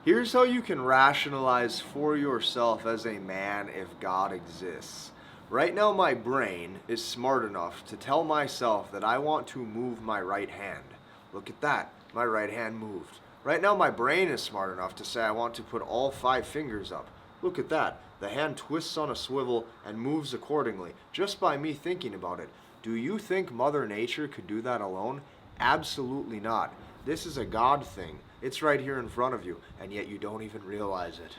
Here's how you can rationalize for yourself as a man if God exists. Right now, my brain is smart enough to tell myself that I want to move my right hand. Look at that, my right hand moved. Right now, my brain is smart enough to say I want to put all 5 fingers up. Look at that, the hand twists on a swivel and moves accordingly, just by me thinking about it. Do you think Mother Nature could do that alone? Absolutely not. This is a God thing. It's right here in front of you, and yet you don't even realize it.